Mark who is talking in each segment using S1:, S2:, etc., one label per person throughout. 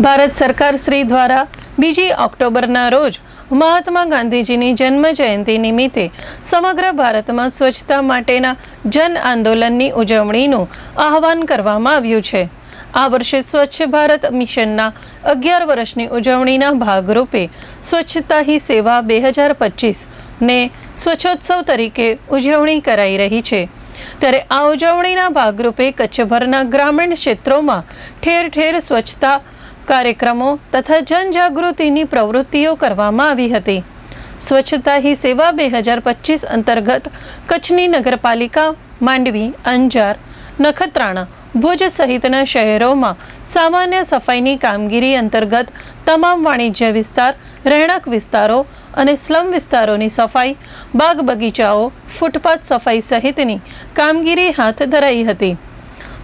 S1: ભારત સરકાર શ્રી દ્વારા 2 ઓક્ટોબરના રોજ મહાત્મા ગાંધીજીની જન્મ જયંતિ નિમિત્તે સમગ્ર ભારતમાં સ્વચ્છતા માટેના જન આંદોલનની ઉજવણીનું આહવાન કરવામાં આવ્યું છે। આ વર્ષે સ્વચ્છ ભારત મિશનના 11 વર્ષની ઉજવણીના ભાગરૂપે સ્વચ્છતા હી સેવા 2025 ને સ્વચ્છોત્સવ તરીકે ઉજવણી કરાઈ રહી છે। ત્યારે આ ઉજવણીના ભાગરૂપે કચ્છભરના ગ્રામીણ ક્ષેત્રોમાં ઠેર ઠેર સ્વચ્છતા કાર્યક્રમો તથા જનજાગૃતિની પ્રવૃત્તિઓ કરવામાં આવી હતી। સ્વચ્છતા હી સેવા 2025 અંતર્ગત કચ્છની નગરપાલિકા માંડવી, અંજાર, નખત્રાણા, ભુજ સહિતના શહેરોમાં સામાન્ય સફાઈની કામગીરી અંતર્ગત તમામ વાણિજ્ય વિસ્તાર, રહેણાંક વિસ્તારો અને સ્લમ વિસ્તારોની સફાઈ, બાગ બગીચાઓ, ફૂટપાથ સફાઈ સહિતની કામગીરી હાથ ધરાઈ હતી।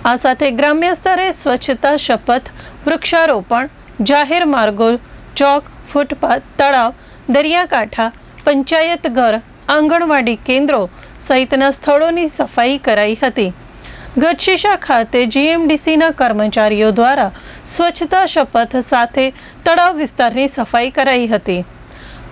S1: આ સાથે ગ્રામ્ય સ્તરે સ્વચ્છતા શપથ, વૃક્ષારોપણ, જાહેર માર્ગો, ચોક, ફૂટપાથ, તળાવ, દરિયાકાંઠા, પંચાયત ઘર, આંગણવાડી કેન્દ્રો સહિતના સ્થળોની સફાઈ કરાઈ હતી। ગઢશીશા ખાતે જીએમડીસીના કર્મચારીઓ દ્વારા સ્વચ્છતા શપથ સાથે તળાવ વિસ્તારની સફાઈ કરાઈ હતી।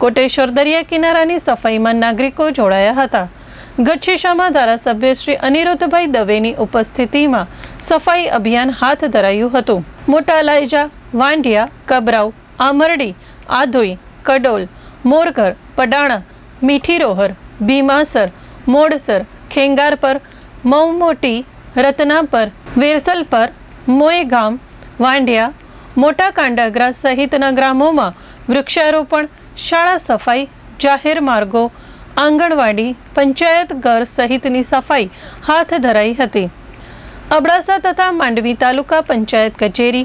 S1: કોટેશ્વર દરિયા કિનારાની સફાઈમાં નાગરિકો જોડાયા હતા। ગઢશીશામાં ધારાસભ્ય શ્રી અનિરુદ્ધભાઈ દવેની ઉપસ્થિતિમાં સફાઈ અભિયાન હાથ ધરાયું હતું। મોટા લાયજા, વાંઢિયા, કબરાવ, આમરડી, આધોઈ, કડોલ, મોરઘર, પડાણા, મીઠીરોહર, ભીમાસર, મોડસર, ખેંગારપર, મઉમોટી, રત્નાપર, વેરસલપર, મોયગામ, વાંઢિયા, મોટા કાંડાગરા સહિતના ગ્રામોમાં વૃક્ષારોપણ, શાળા સફાઈ, જાહેર માર્ગો, આંગણવાડી, પંચાયત ઘર સહિતની સફાઈ હાથ ધરાઈ હતી। અબડાસા તથા માંડવી તાલુકા પંચાયત કચેરી,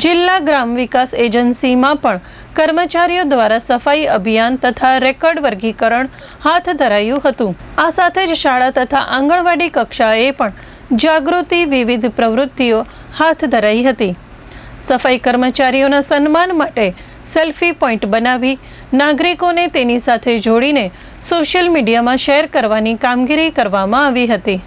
S1: જિલ્લા ગ્રામ વિકાસ એજન્સીમાં પણ કર્મચારીઓ દ્વારા સફાઈ અભિયાન તથા રેકર્ડ વર્ગીકરણ હાથ ધરાયું હતું। આ સાથે જ શાળા તથા આંગણવાડી કક્ષાએ પણ જાગૃતિ વિવિધ પ્રવૃત્તિઓ હાથ ધરાઈ હતી। સફાઈ કર્મચારીઓના સન્માન માટે સેલ્ફી પોઈન્ટ બનાવી નાગરિકોને તેની સાથે જોડીને સોશિયલ મીડિયામાં શેર કરવાની કામગીરી કરવામાં આવી હતી।